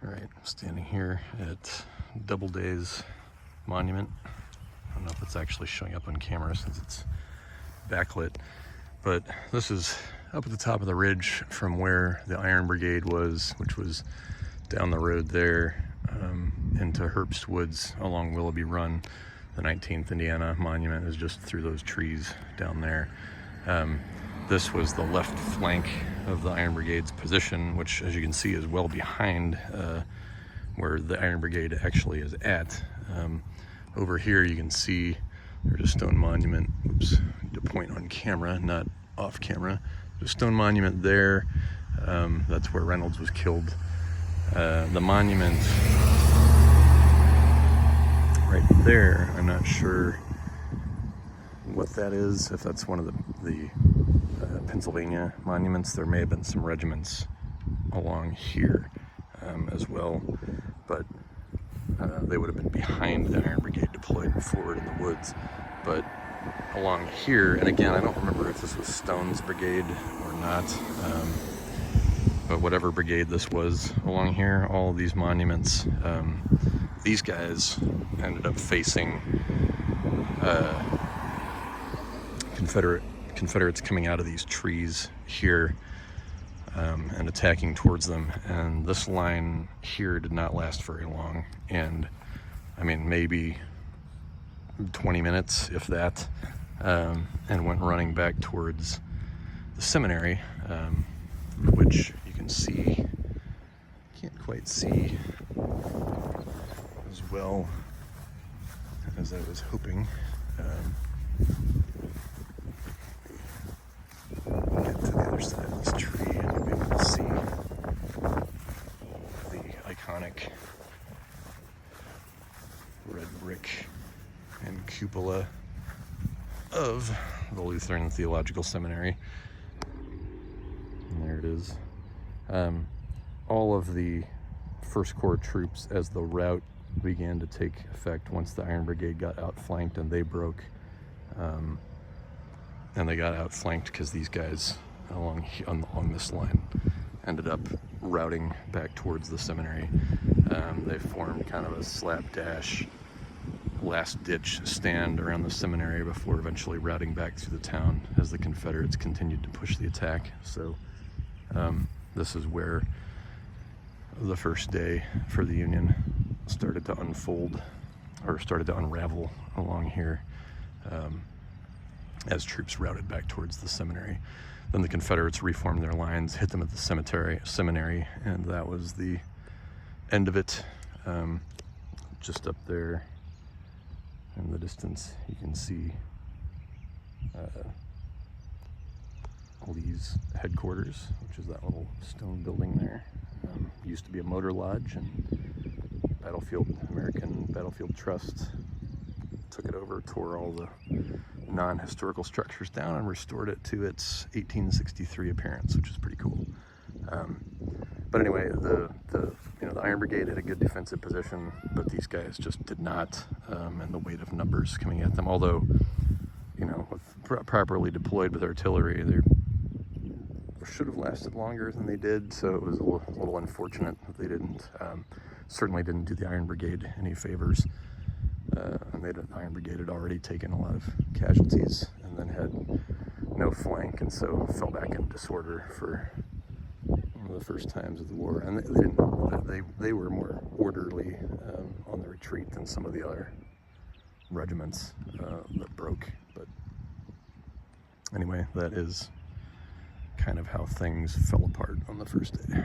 Alright, I'm standing here at Doubleday's monument. I don't know if it's actually showing up on camera since it's backlit, but this is up at the top of the ridge from where the Iron Brigade was, which was down the road there into Herbst Woods along Willoughby Run. The 19th Indiana Monument is just through those trees down there. This was the left flank of the Iron Brigade's position, which, as you can see, is well behind where the Iron Brigade actually is at. Over here you can see there's a stone monument. Oops, to point on camera, not off camera. There's a stone monument there. That's where Reynolds was killed. The monument right there, I'm not sure what that is, if that's one of the Pennsylvania monuments. There may have been some regiments along here as well, but they would have been behind the Iron Brigade deployed forward in the woods. But along here, and again, I don't remember if this was Stone's brigade or not, but whatever brigade this was along here, all of these monuments, these guys ended up facing Confederates coming out of these trees here and attacking towards them. And this line here did not last very long, and I mean maybe 20 minutes, if that, and went running back towards the seminary, which you can see, can't quite see as well as I was hoping. Get to the other side of this tree and you'll be able to see the iconic red brick and cupola of the Lutheran Theological Seminary. And there it is. All of the First Corps troops, as the rout began to take effect once the Iron Brigade got outflanked, and they broke, and they got outflanked because these guys along this line ended up routing back towards the seminary. They formed kind of a slapdash last-ditch stand around the seminary before eventually routing back through the town as the Confederates continued to push the attack. So this is where the first day for the Union started to unfold, or started to unravel along here, as troops routed back towards the seminary. Then the Confederates reformed their lines, hit them at the seminary, and that was the end of it. Just up there in the distance, you can see Lee's headquarters, which is that little stone building there. Used to be a motor lodge, and American Battlefield Trust took it over, tore all the non-historical structures down, and restored it to its 1863 appearance, which is pretty cool. But anyway, the Iron Brigade had a good defensive position, but these guys just did not, and the weight of numbers coming at them. Although, properly deployed with artillery, they should have lasted longer than they did. So it was a little unfortunate that they didn't. Certainly didn't do the Iron Brigade any favors. And the Iron Brigade had already taken a lot of casualties and then had no flank, and so fell back into disorder for one of the first times of the war. And they were more orderly on the retreat than some of the other regiments that broke. But anyway, that is kind of how things fell apart on the first day.